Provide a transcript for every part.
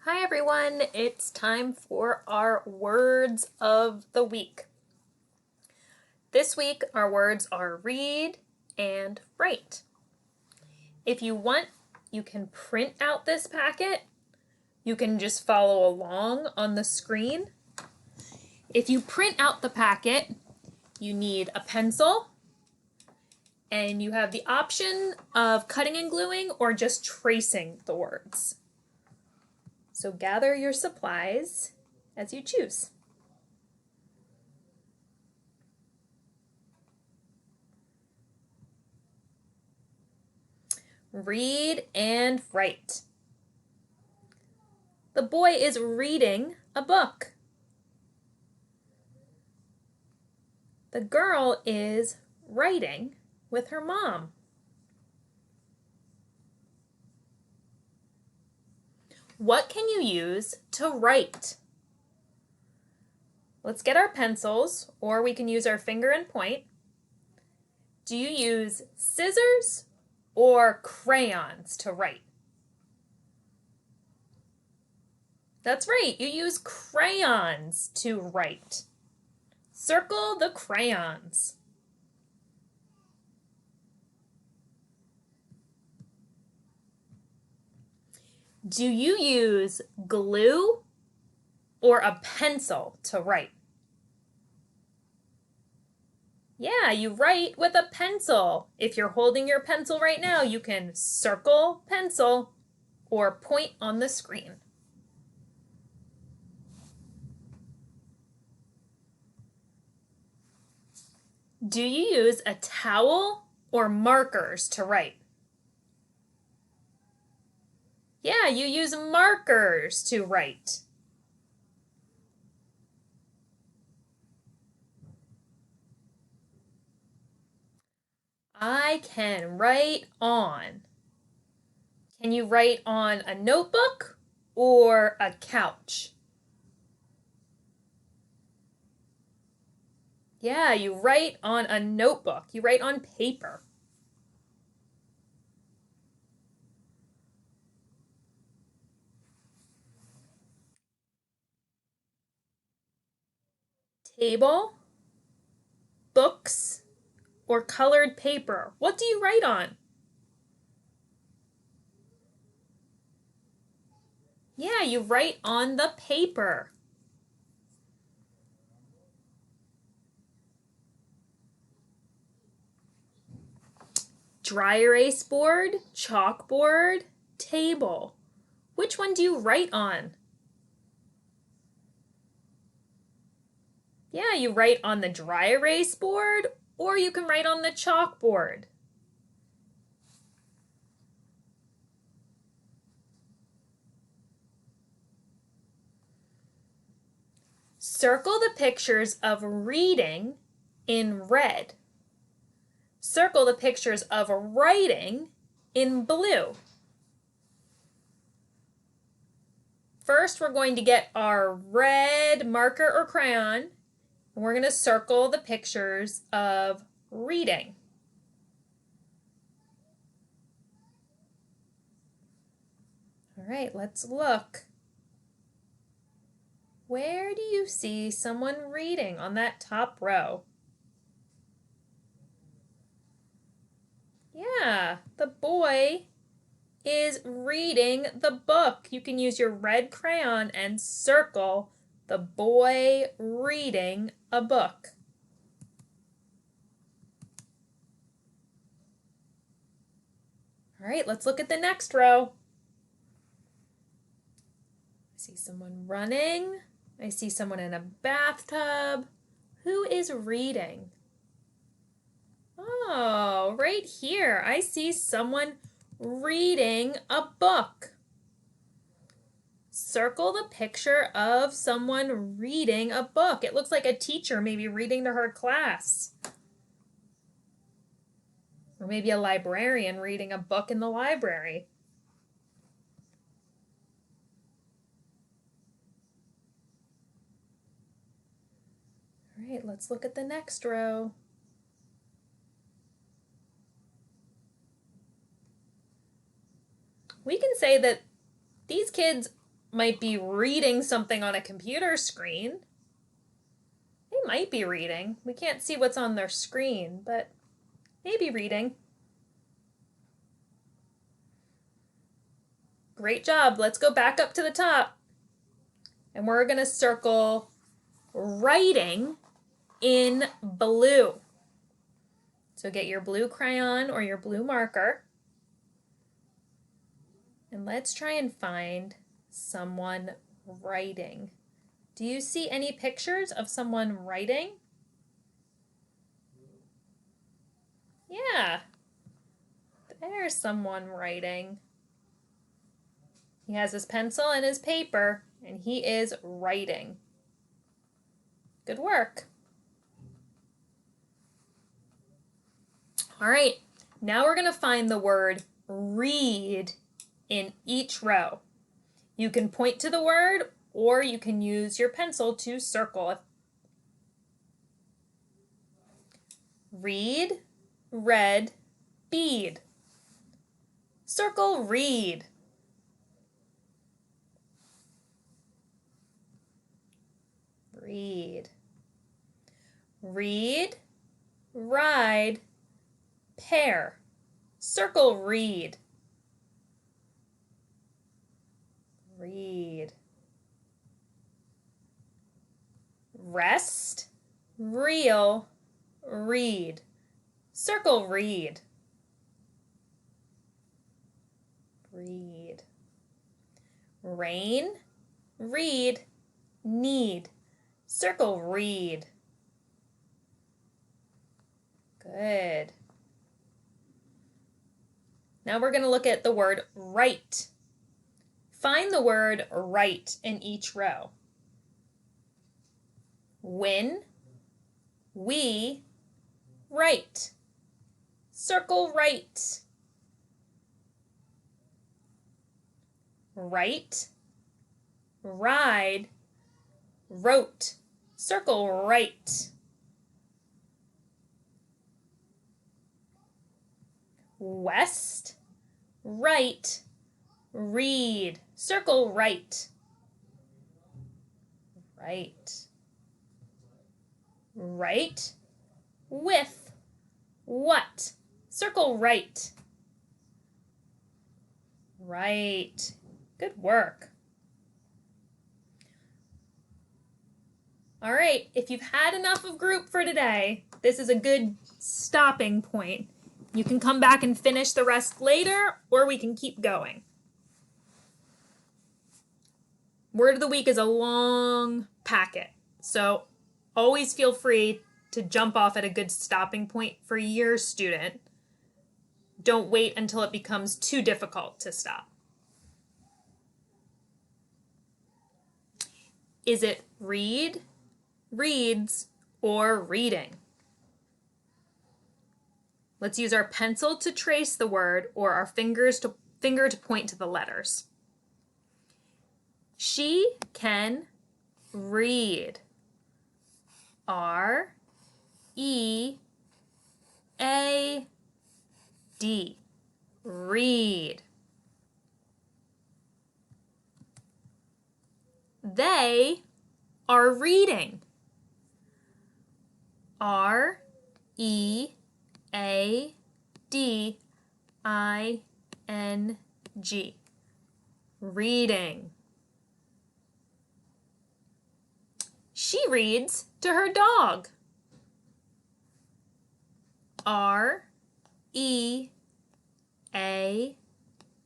Hi everyone, it's time for our words of the week. This week our words are read and write. If you want, you can print out this packet. You can just follow along on the screen. If you print out the packet, you need a pencil and you have the option of cutting and gluing or just tracing the words. So gather your supplies as you choose. Read and write. The boy is reading a book. The girl is writing with her mom. What can you use to write? Let's get our pencils, or we can use our finger and point. Do you use scissors or crayons to write? That's right, you use crayons to write. Circle the crayons. Do you use glue or a pencil to write? Yeah, you write with a pencil. If you're holding your pencil right now, you can circle pencil or point on the screen. Do you use a towel or markers to write? Yeah, you use markers to write. I can write on. Can you write on a notebook or a couch? Yeah, you write on a notebook. You write on paper. Table, books, or colored paper. What do you write on? Yeah, you write on the paper. Dry erase board, chalkboard, table. Which one do you write on? Yeah, you write on the dry erase board or you can write on the chalkboard. Circle the pictures of reading in red. Circle the pictures of writing in blue. First, we're going to get our red marker or crayon, and we're going to circle the pictures of reading. All right, let's look. Where do you see someone reading on that top row? Yeah, the boy is reading the book. You can use your red crayon and circle the boy reading a book. All right, let's look at the next row. I see someone running. I see someone in a bathtub. Who is reading? Oh, right here. I see someone reading a book. Circle the picture of someone reading a book. It looks like a teacher maybe reading to her class. Or maybe a librarian reading a book in the library. All right, let's look at the next row. We can say that these kids might be reading something on a computer screen. They might be reading. We can't see what's on their screen, but maybe reading. Great job. Let's go back up to the top. And we're going to circle writing in blue. So get your blue crayon or your blue marker. And let's try and find someone writing. Do you see any pictures of someone writing? Yeah, there's someone writing. He has his pencil and his paper, and he is writing. Good work. All right, now we're going to find the word read in each row. You can point to the word, or you can use your pencil to circle it. Read, read, bead. Circle read. Read. Read, ride, pair. Circle read. Read. Rest, reel, read. Circle read. Read. Rain, read, need. Circle read. Good. Now we're going to look at the word write. Find the word write in each row. When, we, write. Circle write. Write, ride, wrote. Circle write. West, right, read. Circle right. Right. Right, with, what. Circle right. Right. Good work. All right, if you've had enough of group for today, this is a good stopping point. You can come back and finish the rest later, or we can keep going. Word of the week is a long packet, so always feel free to jump off at a good stopping point for your student. Don't wait until it becomes too difficult to stop. Is it read, reads, or reading? Let's use our pencil to trace the word or our finger to point to the letters. She can read. R, E, A, D. Read. They are reading. R, E, A, D, I, N, G. Reading. She reads to her dog. R, E, A,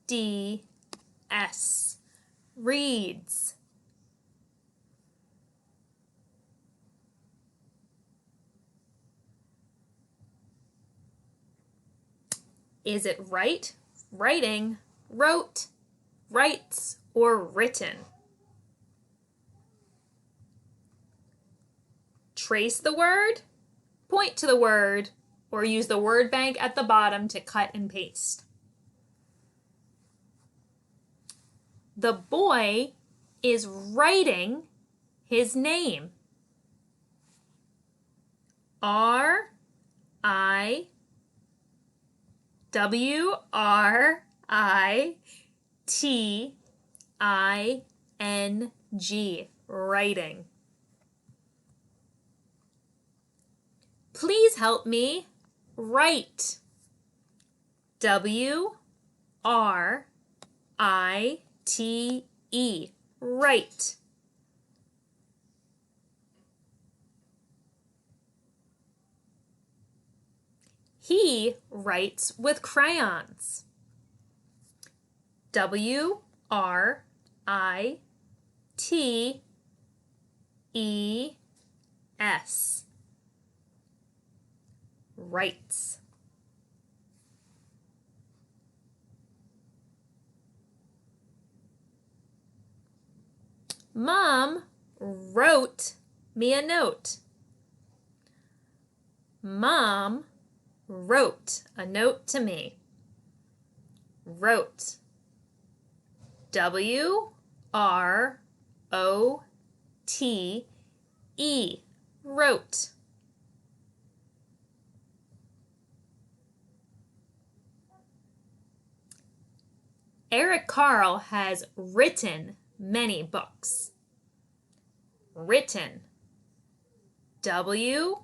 D, S. Reads. Is it right, writing, wrote, writes, or written? Trace the word, point to the word, or use the word bank at the bottom to cut and paste. The boy is writing his name. R, I, W, R, I, T, I, writing. Please help me write. W-R-I-T-E, write. He writes with crayons. W-R-I-T-E-S, writes. Mom wrote me a note. Mom wrote a note to me. Wrote. W-R-O-T-E, wrote. Eric Carle has written many books. Written. W-R-I-T-T-E-N,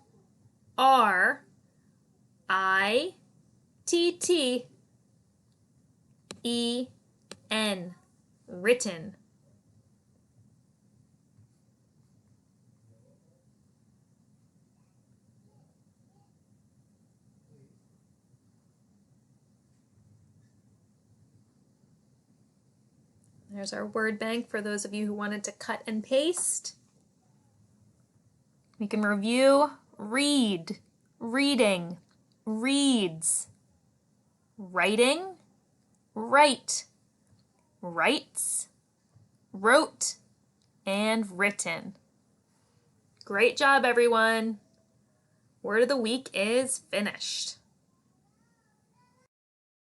written. There's our word bank for those of you who wanted to cut and paste. We can review: read, reading, reads, writing, write, writes, wrote, and written. Great job, everyone. Word of the week is finished.